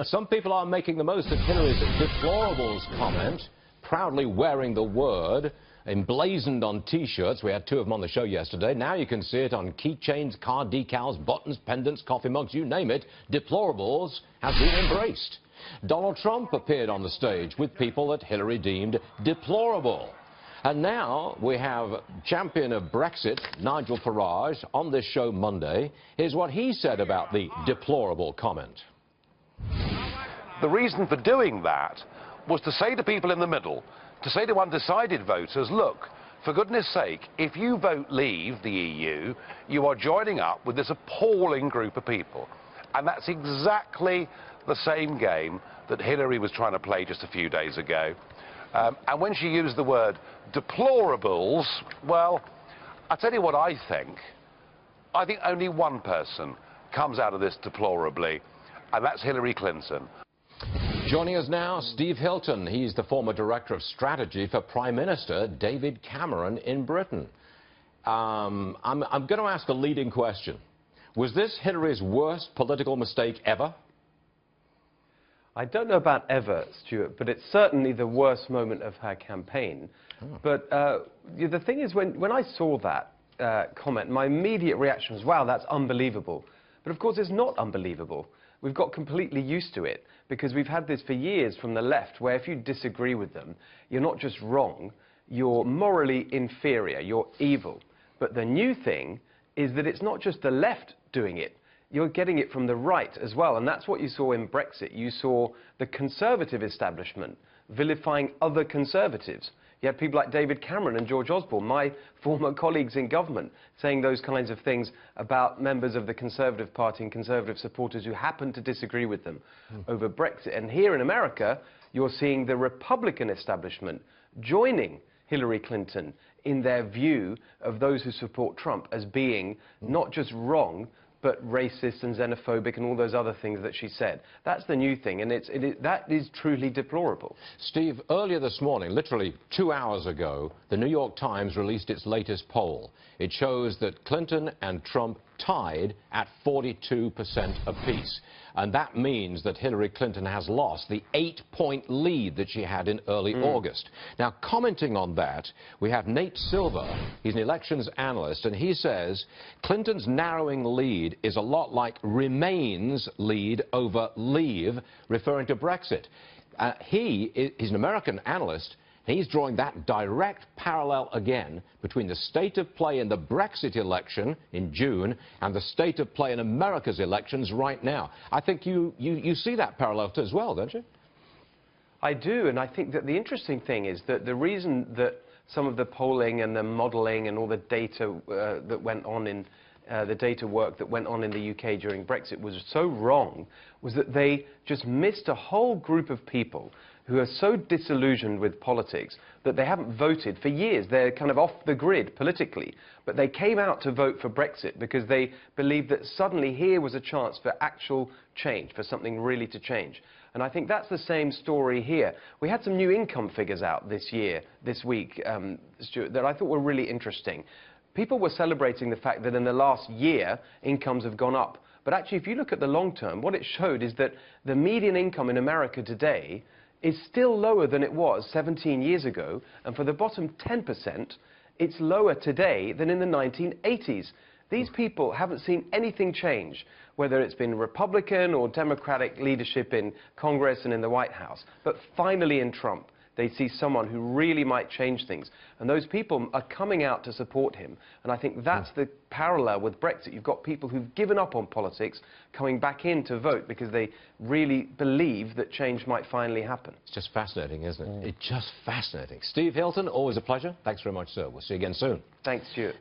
Some people are making the most of Hillary's deplorables comment, proudly wearing the word emblazoned on T-shirts. We had two of them on the show yesterday. Now you can see it on keychains, car decals, buttons, pendants, coffee mugs, you name it. Deplorables has been embraced. Donald Trump appeared on the stage with people that Hillary deemed deplorable. And now we have champion of Brexit, Nigel Farage, on this show Monday. Here's what he said about the deplorable comment. The reason for doing that was to say to people in the middle, to say to undecided voters, look, for goodness sake, if you vote leave the EU, you are joining up with this appalling group of people. And that's exactly the same game that Hillary was trying to play just a few days ago. And when she used the word deplorables, well, I'll tell you what I think. I think only one person comes out of this deplorably, and that's Hillary Clinton. Joining us now, Steve Hilton. He's the former Director of Strategy for Prime Minister David Cameron in Britain. I'm going to ask a leading question. Was this Hillary's worst political mistake ever? I don't know about ever, Stuart, but it's certainly the worst moment of her campaign. Oh. But the thing is, when I saw that comment, my immediate reaction was, wow, that's unbelievable. But of course, it's not unbelievable. We've got completely used to it, because we've had this for years from the left, where if you disagree with them, you're not just wrong, you're morally inferior, you're evil. But the new thing is that it's not just the left doing it. You're getting it from the right as well, and that's what you saw in Brexit. You saw the conservative establishment vilifying other conservatives. You had people like David Cameron and George Osborne, my former colleagues in government, saying those kinds of things about members of the Conservative Party and Conservative supporters who happened to disagree with them over Brexit. And here in America, you're seeing the Republican establishment joining Hillary Clinton in their view of those who support Trump as being not just wrong, but racist and xenophobic and all those other things that she said. That's the new thing, and that is truly deplorable. Steve, earlier this morning, literally 2 hours ago, the New York Times released its latest poll. It shows that Clinton and Trump tied at 42% apiece. And that means that Hillary Clinton has lost the 8-point lead that she had in early August. Now, commenting on that, we have Nate Silver. He's an elections analyst, and he says Clinton's narrowing lead is a lot like Remain's lead over Leave, referring to Brexit. He's an American analyst. He's drawing that direct parallel again between the state of play in the Brexit election in June and the state of play in America's elections right now. I think you see that parallel as well, don't you? I do, and I think that the interesting thing is that the reason that some of the polling and the modelling and all the data that went on in the data work that went on in the UK during Brexit was so wrong was that they just missed a whole group of people who are so disillusioned with politics that they haven't voted for years. They're kind of off the grid politically. But they came out to vote for Brexit because they believed that suddenly here was a chance for actual change, for something really to change. And I think that's the same story here. We had some new income figures out this week, Stuart, that I thought were really interesting. People were celebrating the fact that in the last year, incomes have gone up. But actually, if you look at the long term, what it showed is that the median income in America today is still lower than it was 17 years ago, and for the bottom 10%, it's lower today than in the 1980s. These people haven't seen anything change, whether it's been Republican or Democratic leadership in Congress and in the White House. But finally in Trump, they see someone who really might change things. And those people are coming out to support him. And I think that's the parallel with Brexit. You've got people who've given up on politics coming back in to vote because they really believe that change might finally happen. It's just fascinating, isn't it? It's just fascinating. Steve Hilton, always a pleasure. Thanks very much, sir. We'll see you again soon. Thanks, Stuart.